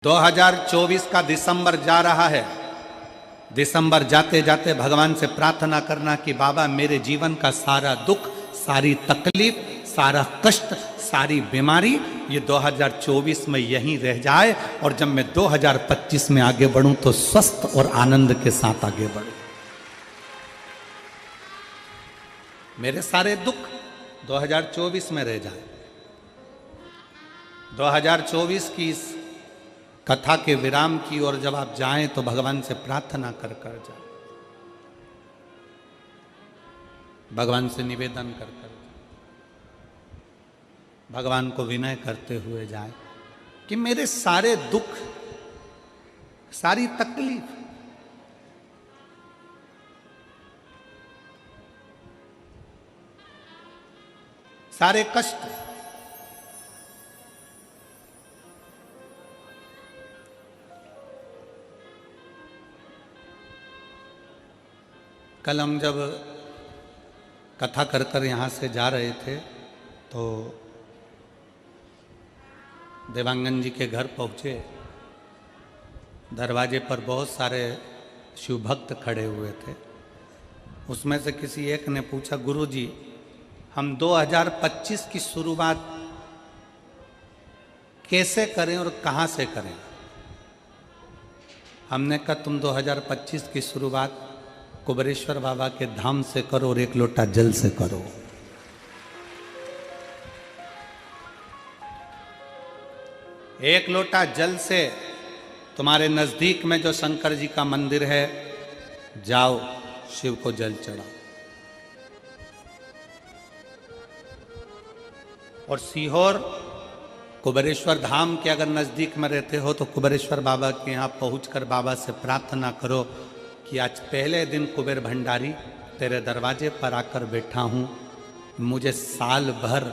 2024 का दिसंबर जा रहा है। दिसंबर जाते जाते भगवान से प्रार्थना करना कि बाबा मेरे जीवन का सारा दुख, सारी तकलीफ, सारा कष्ट, सारी बीमारी ये 2024 में यहीं रह जाए और जब मैं 2025 में आगे बढ़ूं तो स्वस्थ और आनंद के साथ आगे बढ़ूं। मेरे सारे दुख 2024 में रह जाए। 2024 की इस कथा के विराम की ओर जब आप जाएं तो भगवान से प्रार्थना कर कर जाए, भगवान से निवेदन कर कर जाए, भगवान को विनय करते हुए जाए कि मेरे सारे दुख, सारी तकलीफ, सारे कष्ट कल हम जब कथा कर कर यहाँ से जा रहे थे तो देवांगन जी के घर पहुँचे। दरवाजे पर बहुत सारे शिव भक्त खड़े हुए थे। उसमें से किसी एक ने पूछा, गुरु जी हम 2025 की शुरुआत कैसे करें और कहाँ से करें? हमने कहा तुम 2025 की शुरुआत कुबेरेश्वर बाबा के धाम से करो और एक लोटा जल से करो। एक लोटा जल से तुम्हारे नजदीक में जो शंकर जी का मंदिर है जाओ, शिव को जल चढ़ाओ। और सीहोर कुबेरेश्वर धाम के अगर नजदीक में रहते हो तो कुबेरेश्वर बाबा के यहाँ पहुंचकर बाबा से प्रार्थना करो कि आज पहले दिन कुबेर भंडारी तेरे दरवाजे पर आकर बैठा हूँ, मुझे साल भर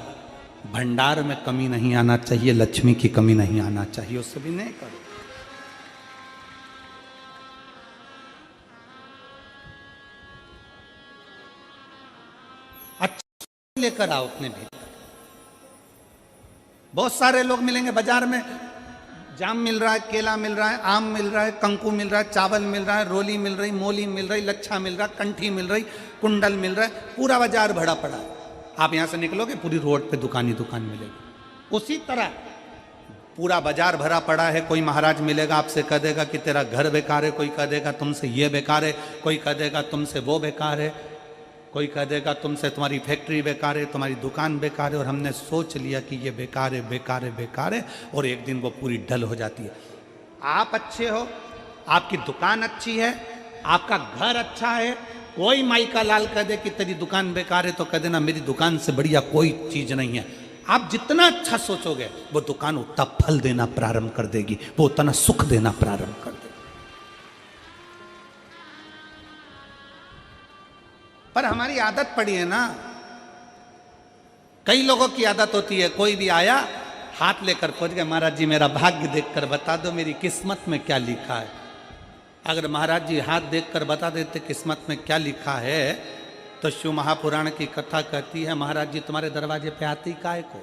भंडार में कमी नहीं आना चाहिए, लक्ष्मी की कमी नहीं आना चाहिए। उससे भी नहीं करो। अच्छा लेकर आओ अपने भीतर। बहुत सारे लोग मिलेंगे बाजार में, जाम मिल रहा है, केला मिल रहा है, आम मिल रहा है, कंकु मिल रहा है, चावल मिल रहा है, रोली मिल रही, मोली मिल रही, लच्छा मिल रहा, कंठी मिल रही, कुंडल मिल रहा है, पूरा बाजार भरा पड़ा है। आप यहां से निकलोगे पूरी रोड पे दुकान ही दुकान मिलेगी। उसी तरह पूरा बाजार भरा पड़ा है। कोई महाराज मिलेगा आपसे कह देगा कि तेरा घर बेकार है, कोई कह देगा तुमसे ये बेकार है, कोई कह देगा तुमसे वो बेकार है, कोई कह देगा तुमसे तुम्हारी फैक्ट्री बेकार है, तुम्हारी दुकान बेकार है। और हमने सोच लिया कि ये बेकार है, बेकार है, बेकार है, और एक दिन वो पूरी डल हो जाती है। आप अच्छे हो, आपकी दुकान अच्छी है, आपका घर अच्छा है, कोई माई का लाल कह दे कि तेरी दुकान बेकार है तो कह देना मेरी दुकान से बढ़िया कोई चीज नहीं है। आप जितना अच्छा सोचोगे वो दुकान उतना फल देना प्रारंभ कर देगी, वो उतना सुख देना प्रारंभ कर देगी। पर हमारी आदत पड़ी है ना, कई लोगों की आदत होती है, कोई भी आया हाथ लेकर पहुंच गया, महाराज जी मेरा भाग्य देखकर बता दो मेरी किस्मत में क्या लिखा है। अगर महाराज जी हाथ देखकर बता देते किस्मत में क्या लिखा है तो शिव महापुराण की कथा कहती है महाराज जी तुम्हारे दरवाजे पे आती काहे को?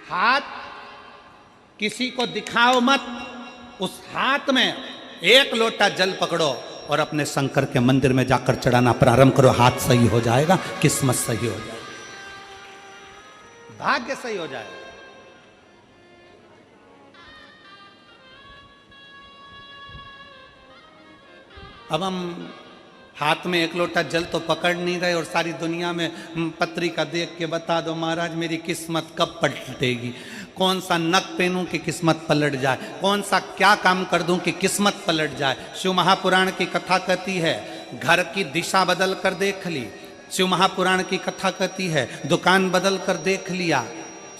हाथ किसी को दिखाओ मत, उस हाथ में एक लोटा जल पकड़ो और अपने शंकर के मंदिर में जाकर चढ़ाना प्रारंभ करो। हाथ सही हो जाएगा, किस्मत सही हो जाएगी, भाग्य सही हो जाएगा। अब हम हाथ में एक लोटा जल तो पकड़ नहीं रहे और सारी दुनिया में पत्रिका देख के बता दो महाराज मेरी किस्मत कब पलटेगी, कौन सा नक पहनूं कि किस्मत पलट जाए, कौन सा क्या काम कर दूं कि किस्मत पलट जाए। शिव महापुराण की कथा कहती है घर की दिशा बदल कर देख ली। शिव महापुराण की कथा कहती है दुकान बदल कर देख लिया।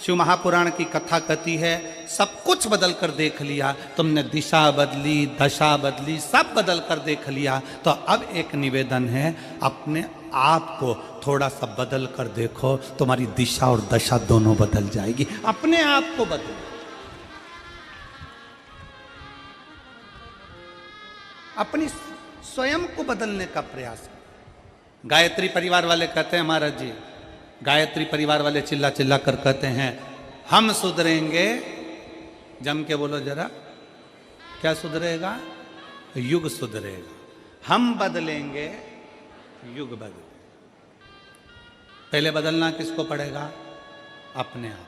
शिव महापुराण की कथा कहती है सब कुछ बदल कर देख लिया, तुमने दिशा बदली, दशा बदली, सब बदल कर देख लिया। तो अब एक निवेदन है अपने आप को थोड़ा सा बदल कर देखो, तुम्हारी दिशा और दशा दोनों बदल जाएगी। अपने आप को बदलो। अपनी स्वयं को बदलने का प्रयास। गायत्री परिवार वाले कहते हैं महाराज जी, गायत्री परिवार वाले चिल्ला चिल्ला कर कहते हैं हम सुधरेंगे जम के बोलो जरा, क्या सुधरेगा? युग सुधरेगा। हम बदलेंगे, युग बदले। पहले बदलना किसको पड़ेगा? अपने आप।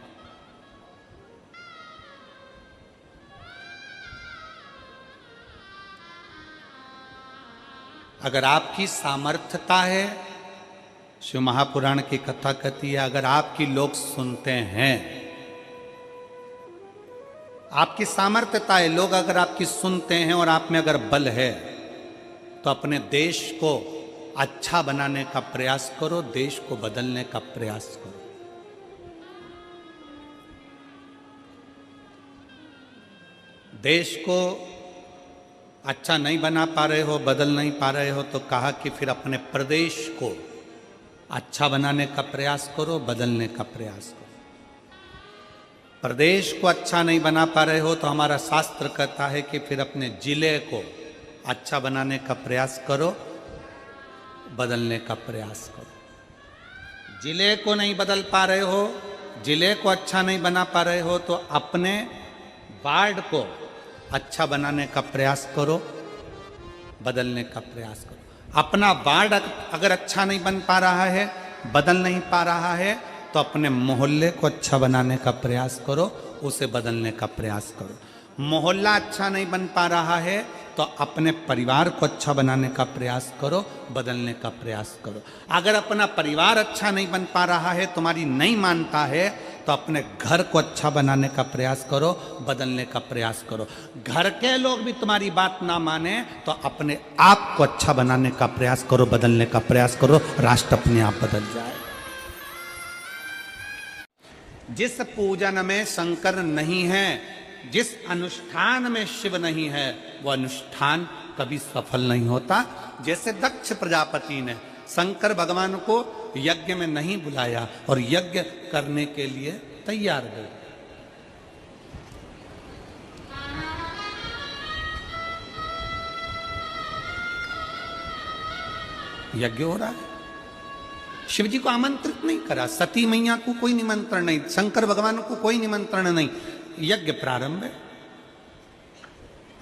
अगर आपकी सामर्थ्यता है, शिव महापुराण की कथा कहती है, अगर आपकी लोग सुनते हैं, आपकी सामर्थ्यता है, लोग अगर आपकी सुनते हैं और आप में अगर बल है, तो अपने देश को अच्छा बनाने का प्रयास करो, देश को बदलने का प्रयास करो। देश को अच्छा नहीं बना पा रहे हो, बदल नहीं पा रहे हो, तो कहा कि फिर अपने प्रदेश को अच्छा बनाने का प्रयास करो, बदलने का प्रयास करो। प्रदेश को अच्छा नहीं बना पा रहे हो तो हमारा शास्त्र कहता है कि फिर अपने जिले को अच्छा बनाने का प्रयास करो, बदलने का प्रयास करो। जिले को नहीं बदल पा रहे हो, जिले को अच्छा नहीं बना पा रहे हो, तो अपने वार्ड को अच्छा बनाने का प्रयास करो, बदलने का प्रयास करो। अपना वार्ड अगर अच्छा नहीं बन पा रहा है, बदल नहीं पा रहा है, तो अपने मोहल्ले को अच्छा बनाने का प्रयास करो, उसे बदलने का प्रयास करो। मोहल्ला अच्छा नहीं बन पा रहा है तो अपने परिवार को अच्छा बनाने का प्रयास करो, बदलने का प्रयास करो। अगर अपना परिवार अच्छा नहीं बन पा रहा है, तुम्हारी नहीं मानता है, तो अपने घर को अच्छा बनाने का प्रयास करो, बदलने का प्रयास करो। घर के लोग भी तुम्हारी बात ना माने तो अपने आप को अच्छा बनाने का प्रयास करो, बदलने का प्रयास करो, राष्ट्र अपने आप बदल जाए। जिस पूजन में शंकर नहीं है, जिस अनुष्ठान में शिव नहीं है, वह अनुष्ठान कभी सफल नहीं होता। जैसे दक्ष प्रजापति ने शंकर भगवान को यज्ञ में नहीं बुलाया और यज्ञ करने के लिए तैयार गए। यज्ञ हो रहा है, शिव जी को आमंत्रित नहीं करा, सती मैया को कोई निमंत्रण नहीं, शंकर भगवान को कोई निमंत्रण नहीं, यज्ञ प्रारंभ है।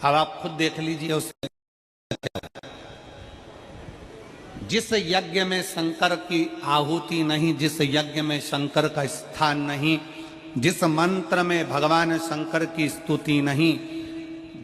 अब आप खुद देख लीजिए उस जिस यज्ञ में शंकर की आहुति नहीं, जिस यज्ञ में शंकर का स्थान नहीं, जिस मंत्र में भगवान शंकर की स्तुति नहीं,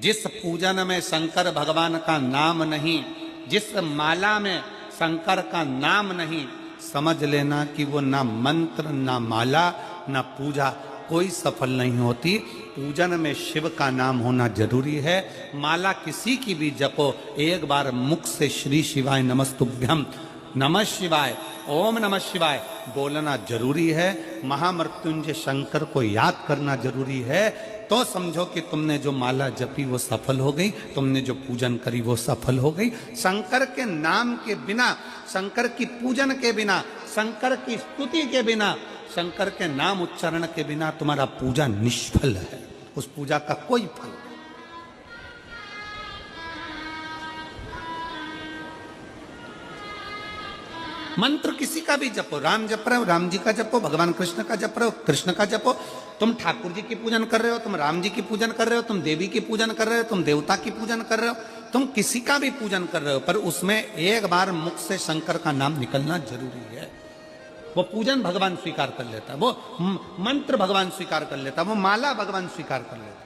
जिस पूजन में शंकर भगवान का नाम नहीं, जिस माला में शंकर का नाम नहीं, समझ लेना कि वो ना मंत्र, ना माला, ना पूजा कोई सफल नहीं होती। पूजन में शिव का नाम होना जरूरी है। माला किसी की भी जपो, एक बार मुख से श्री शिवाय नमस्तुभ्यम, नमः शिवाय, ओम नमः शिवाय बोलना जरूरी है। महामृत्युंजय शंकर को याद करना जरूरी है, तो समझो कि तुमने जो माला जपी वो सफल हो गई, तुमने जो पूजन करी वो सफल हो गई। शंकर के नाम के बिना, शंकर की पूजन के बिना, शंकर की स्तुति के बिना, शंकर के नाम उच्चारण के बिना तुम्हारा पूजा निष्फल है, उस पूजा का कोई फल नहीं। मंत्र किसी का भी जपो, राम जप रहे हो राम जी का जपो, भगवान कृष्ण का जप रहे हो कृष्ण का जपो। तुम ठाकुर जी की पूजन कर रहे हो, तुम राम जी की पूजन कर रहे हो, तुम देवी की पूजन कर रहे हो, तुम देवता की पूजन कर रहे हो, तुम किसी का भी पूजन कर रहे हो, पर उसमें एक बार मुख से शंकर का नाम निकलना जरूरी है। वो पूजन भगवान स्वीकार कर लेता है, वो मंत्र भगवान स्वीकार कर लेता है, वो माला भगवान स्वीकार कर लेता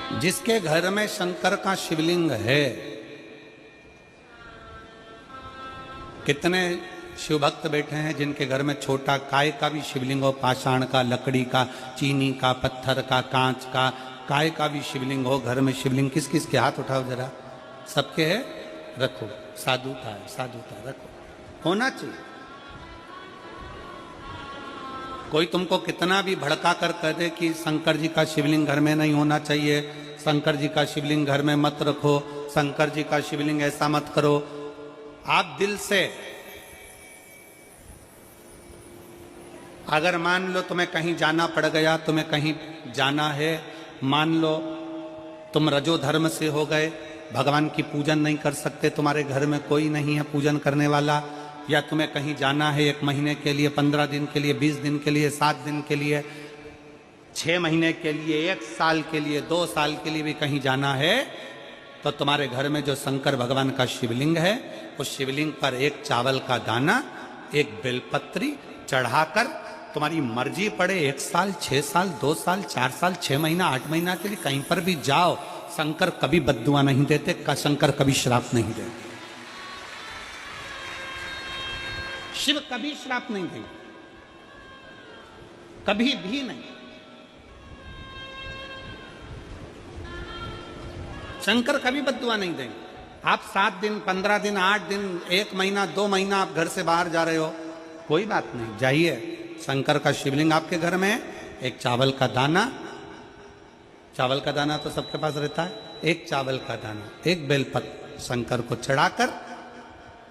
है। जिसके घर में शंकर का शिवलिंग है, कितने शिव भक्त बैठे हैं जिनके घर में छोटा काय का भी शिवलिंग हो, पाषाण का, लकड़ी का, चीनी का, पत्थर का, कांच का, काय का भी शिवलिंग हो। घर में शिवलिंग किस किस के? हाथ उठाओ जरा, सबके है, रखो। साधु था, साधु था, रखो, होना चाहिए। कोई तुमको कितना भी भड़का कर कह दे कि शंकर जी का शिवलिंग घर में नहीं होना चाहिए, शंकर जी का शिवलिंग घर में मत रखो, शंकर जी का शिवलिंग ऐसा मत करो, आप दिल से अगर मान लो तुम्हें कहीं जाना पड़ गया, तुम्हें कहीं जाना है, मान लो तुम रजो धर्म से हो गए, भगवान की पूजन नहीं कर सकते, तुम्हारे घर में कोई नहीं है पूजन करने वाला, या तुम्हें कहीं जाना है 1 महीने के लिए, 15 दिन के लिए, 20 दिन के लिए, 7 दिन के लिए, 6 महीने के लिए, 1 साल के लिए, 2 साल के लिए भी कहीं जाना है, तो तुम्हारे घर में जो शंकर भगवान का शिवलिंग है, उस शिवलिंग पर 1 चावल का दाना, 1 बेलपत्री चढ़ाकर तुम्हारी मर्जी पड़े 1 साल, 6 साल, 2 साल, 4 साल, 6 महीना, 8 महीना के लिए कहीं पर भी जाओ, शंकर कभी बद्दुआ नहीं देते, शंकर कभी श्राप नहीं देते। शिव कभी श्राप नहीं देंगे, कभी भी नहीं। शंकर कभी बद्दुआ नहीं देंगे। आप 7 दिन, 15 दिन, 8 दिन, 1 महीना, 2 महीना आप घर से बाहर जा रहे हो, कोई बात नहीं, जाइए। शंकर का शिवलिंग आपके घर में है, 1 चावल का दाना, चावल का दाना तो सबके पास रहता है, 1 चावल का दाना, 1 बेलपत्र शंकर को चढ़ाकर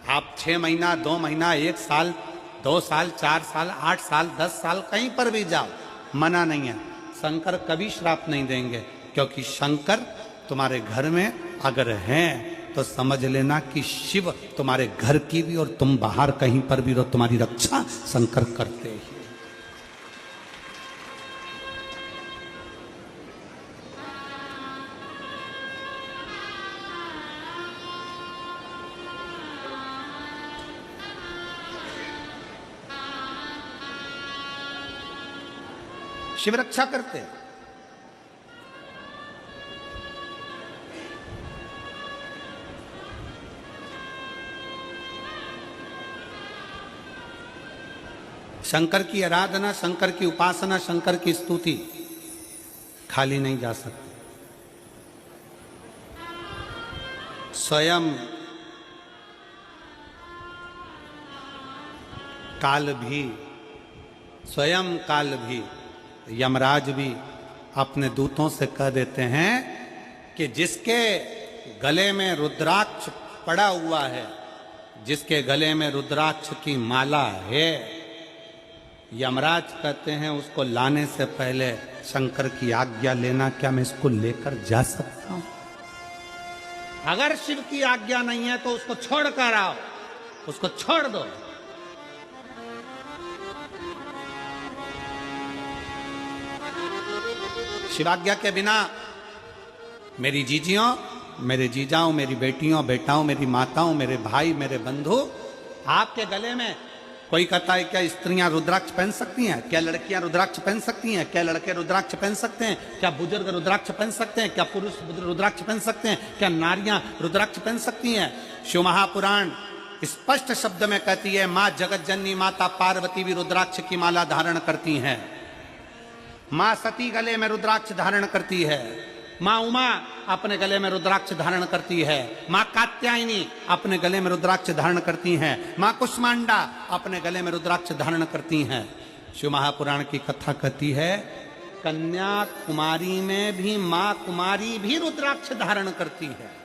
आप 6 महीना, 2 महीना, 1 साल, 2 साल, 4 साल, 8 साल, 10 साल कहीं पर भी जाओ, मना नहीं है। शंकर कभी श्राप नहीं देंगे, क्योंकि शंकर तुम्हारे घर में अगर हैं तो समझ लेना कि शिव तुम्हारे घर की भी और तुम बाहर कहीं पर भी रहो, तुम्हारी रक्षा शंकर करते ही। शिव रक्षा करते हैं। शंकर की आराधना, शंकर की उपासना, शंकर की स्तुति खाली नहीं जा सकती। स्वयं काल भी, स्वयं काल भी, यमराज भी अपने दूतों से कह देते हैं कि जिसके गले में रुद्राक्ष पड़ा हुआ है, जिसके गले में रुद्राक्ष की माला है, यमराज कहते हैं उसको लाने से पहले शंकर की आज्ञा लेना, क्या मैं इसको लेकर जा सकता हूं? अगर शिव की आज्ञा नहीं है तो उसको छोड़ कर आओ, उसको छोड़ दो। शिवाज्ञा के बिना मेरी जीजियों, मेरे जीजाओं, मेरी बेटियों, बेटाओं, मेरी माताओं, मेरे भाई, मेरे बंधु, आपके गले में कोई कहता है क्या स्त्रियां रुद्राक्ष पहन सकती हैं? क्या लड़कियां रुद्राक्ष पहन सकती हैं? क्या लड़के रुद्राक्ष पहन सकते हैं? क्या बुजुर्ग रुद्राक्ष पहन सकते हैं? क्या पुरुष रुद्राक्ष पहन सकते हैं? क्या नारियां रुद्राक्ष पहन सकती हैं? शिव महापुराण स्पष्ट शब्द में कहती है, मां जगत जननी माता पार्वती भी रुद्राक्ष की माला धारण करती हैं। मां सती गले में रुद्राक्ष धारण करती है। मां उमा अपने गले में रुद्राक्ष धारण करती है। मां कात्यायनी अपने गले में रुद्राक्ष धारण करती हैं। मां कुष्मांडा अपने गले में रुद्राक्ष धारण करती हैं। शिव महापुराण की कथा कहती है, कन्याकुमारी में भी मां कुमारी भी रुद्राक्ष धारण करती है।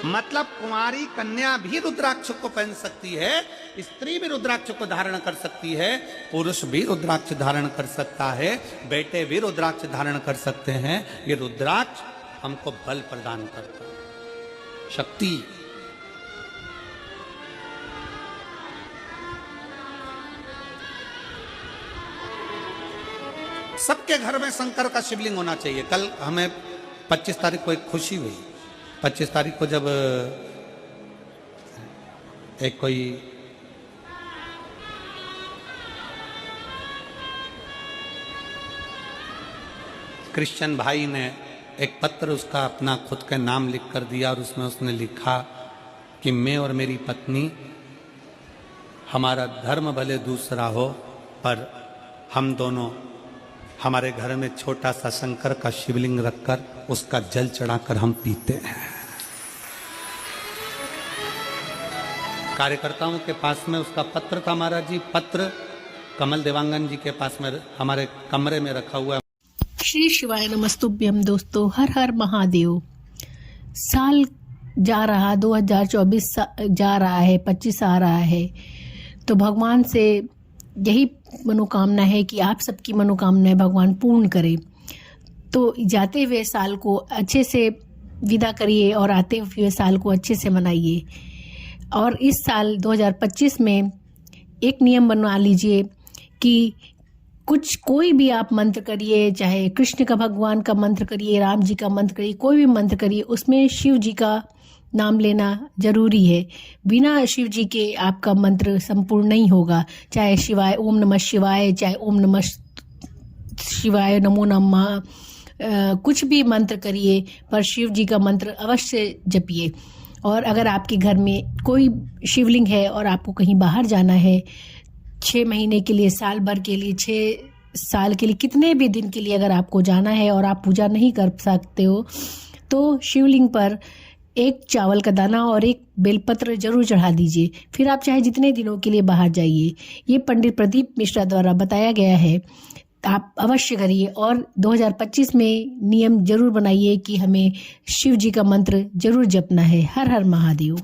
मतलब कुमारी कन्या भी रुद्राक्ष को पहन सकती है, स्त्री भी रुद्राक्ष को धारण कर सकती है, पुरुष भी रुद्राक्ष धारण कर सकता है, बेटे भी रुद्राक्ष धारण कर सकते हैं। ये रुद्राक्ष हमको बल प्रदान करता है, शक्ति। सबके घर में शंकर का शिवलिंग होना चाहिए। कल हमें 25 तारीख को एक खुशी हुई। 25 तारीख को जब एक कोई क्रिश्चियन भाई ने एक पत्र उसका अपना खुद का नाम लिख कर दिया और उसमें उसने लिखा कि मैं और मेरी पत्नी, हमारा धर्म भले दूसरा हो पर हम दोनों हमारे घर में छोटा सा शंकर का शिवलिंग रखकर उसका जल चढ़ाकर हम पीते हैं। कार्यकर्ताओं के पास में उसका पत्र था महाराज जी। पत्र कमल देवांगन जी के पास में हमारे कमरे में रखा हुआ है। श्री शिवाय नमस्तुभ्यम। दोस्तों, हर हर महादेव। साल जा रहा 2024 जा रहा है, 25 आ रहा है, तो भगवान से यही मनोकामना है कि आप सबकी मनोकामनाएं भगवान पूर्ण करे। तो जाते हुए साल को अच्छे से विदा करिए और आते हुए साल को अच्छे से मनाइए। और इस साल 2025 में एक नियम बना लीजिए कि कोई भी आप मंत्र करिए, चाहे कृष्ण का भगवान का मंत्र करिए, राम जी का मंत्र करिए, कोई भी मंत्र करिए, उसमें शिव जी का नाम लेना जरूरी है। बिना शिव जी के आपका मंत्र संपूर्ण नहीं होगा। चाहे शिवाय, ओम नमः शिवाय, चाहे ओम नमः शिवाय, नमो नमः, कुछ भी मंत्र करिए, पर शिव जी का मंत्र अवश्य जपिए। और अगर आपके घर में कोई शिवलिंग है और आपको कहीं बाहर जाना है 6 महीने के लिए, साल भर के लिए, 6 साल के लिए, कितने भी दिन के लिए अगर आपको जाना है और आप पूजा नहीं कर सकते हो, तो शिवलिंग पर एक चावल का दाना और एक बेलपत्र जरूर चढ़ा दीजिए। फिर आप चाहे जितने दिनों के लिए बाहर जाइए। ये पंडित प्रदीप मिश्रा द्वारा बताया गया है, आप अवश्य करिए। और 2025 में नियम जरूर बनाइए कि हमें शिव जी का मंत्र जरूर जपना है। हर हर महादेव।